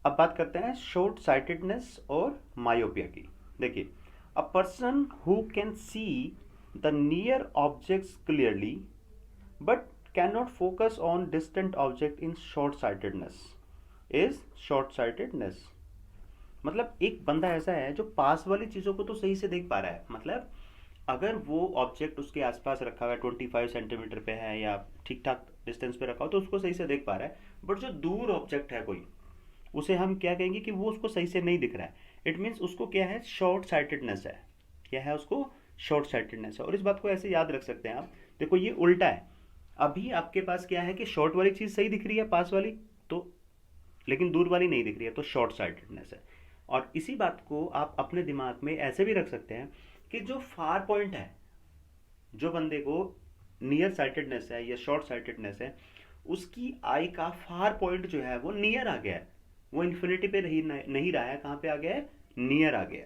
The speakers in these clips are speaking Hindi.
अब बात करते हैं शॉर्ट साइटेडनेस और मायोपिया की। देखिए, a person who can see the near objects clearly but can not focus on distant object in short sightedness is short sightedness. मतलब एक बंदा ऐसा है जो पास वाली चीज़ों को तो सही से देख पा रहा है, मतलब अगर वो ऑब्जेक्ट उसके आसपास रखा हुआ है 25 सेंटीमीटर पे है या ठीक ठाक डिस्टेंस पे रखा हो तो उसको सही से देख पा रहा है। बट जो दूर ऑब्जेक्ट है कोई, उसे हम क्या कहेंगे कि वो उसको सही से नहीं दिख रहा है। इट मीन्स उसको क्या है, शॉर्ट साइटेडनेस है। क्या है उसको, शॉर्ट साइटेडनेस है। और इस बात को ऐसे याद रख सकते हैं आप। देखो ये उल्टा है, अभी आपके पास क्या है कि शॉर्ट वाली चीज़ सही दिख रही है पास वाली तो, लेकिन दूर वाली नहीं दिख रही है तो शॉर्ट साइटेडनेस है। और इसी बात को आप अपने दिमाग में ऐसे भी रख सकते हैं कि जो फार पॉइंट है, जो बंदे को नियर साइटेडनेस है या शॉर्ट साइटेडनेस है, उसकी आई का फार पॉइंट जो है वो नियर आ गया है। वो इन्फिनिटी पे नहीं रहा है, कहाँ पे आ गया है, नियर आ गया।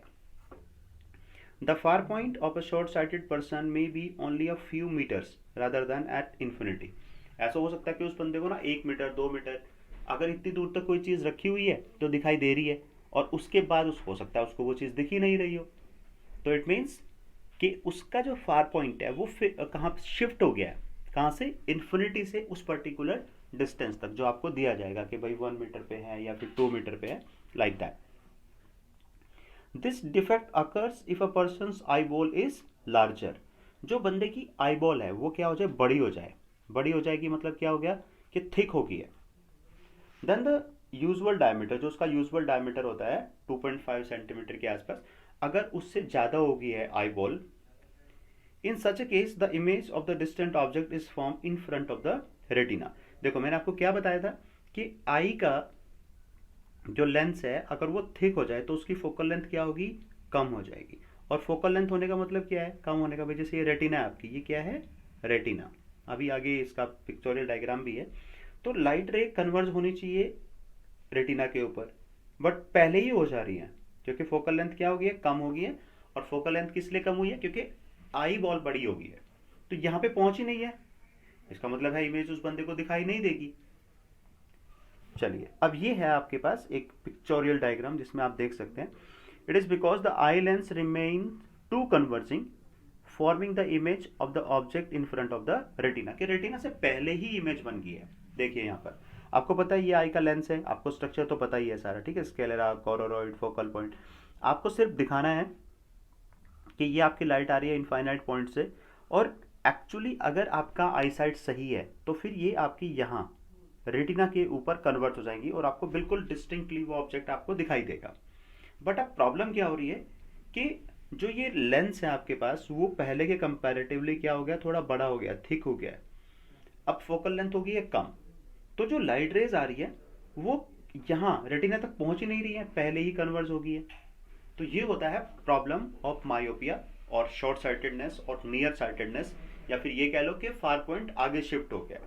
The far point of a short sighted person may be only a few metres rather than at infinity. ऐसा हो सकता है कि उस बंदे को ना 1 मीटर 2 मीटर, अगर इतनी दूर तक कोई चीज़ रखी हुई है तो दिखाई दे रही है, और उसके बाद हो सकता है उसको वो चीज़ दिख ही नहीं रही हो। तो इट मीन्स कि उसका जो फार पॉइंट है वो कहाँ शिफ्ट हो गया है, कहाँ से, इन्फिनिटी से उस पर्टिकुलर डिस्टेंस तक जो आपको दिया जाएगा कि भाई 1 मीटर पे है या फिर 2 मीटर पे है, like that. This defect occurs if a person's eye ball is larger. जो बंदे की आई बॉल है वो क्या हो जाए, बड़ी हो जाए। बड़ी हो जाएगी मतलब क्या हो गया कि थिक हो गई है। देन द यूजुअल डायमीटर, जो उसका यूजुअल डायमीटर होता है 2.5 सेंटीमीटर के आसपास, अगर उससे ज़्यादा हो गई है eye ball, in such A case the image of the distant object is form in front of the retina. देखो मैंने आपको क्या बताया था कि आई का जो लेंस है अगर वो थिक हो जाए तो उसकी फोकल लेंथ क्या होगी, कम हो जाएगी। और फोकल लेंथ होने का मतलब क्या है, कम होने का। वजह से ये रेटिना है आपकी, ये क्या है, रेटिना। अभी आगे इसका पिक्चोरियल डायग्राम भी है। तो लाइट रे कन्वर्ज होनी चाहिए रेटिना के ऊपर, बट पहले ही हो जा रही है क्योंकि फोकल लेंथ क्या हो गई है, कम हो गई है। और फोकल लेंथ किस लिए कम हुई है, क्योंकि आई बॉल बड़ी हो गई है, तो यहाँ पे पहुंच ही नहीं है। इसका मतलब है इमेज उस बंदे को दिखाई नहीं देगी। चलिए अब ये है आपके पास एक पिक्चोरियल डायग्राम जिसमें आप देख सकते हैं, it is because the eye lens remain to converging forming the image of the object in front of the retina, कि रेटिना से पहले ही इमेज बन गई है। देखिए यहाँ पर आपको पता है ये आई का लेंस है, आपको स्ट्रक्चर तो पता ही है सारा, ठीक है, स्केलेरा, कोरोरॉइड, फोकल पॉइंट। आपको सिर्फ दिखाना है कि ये आपकी लाइट आ रही है इनफाइनाइट पॉइंट से, और एक्चुअली अगर आपका आई साइट सही है तो फिर ये आपकी यहाँ रेटिना के ऊपर कन्वर्ट हो जाएंगी और आपको बिल्कुल डिस्टिंक्टली वो ऑब्जेक्ट आपको दिखाई देगा। बट अब प्रॉब्लम क्या हो रही है कि जो ये लेंस है आपके पास वो पहले के कंपैरेटिवली क्या हो गया, थोड़ा बड़ा हो गया, थिक हो गया है। अब फोकल लेंथ हो गई है कम, तो जो लाइट रेज आ रही है वो यहाँ रेटिना तक पहुंच ही नहीं रही है, पहले ही कन्वर्ज हो गई है। तो ये होता है प्रॉब्लम ऑफ मायोपिया और शॉर्ट साइटेडनेस और नियर साइटेडनेस, या फिर ये कह लो कि फार पॉइंट आगे शिफ्ट हो गया।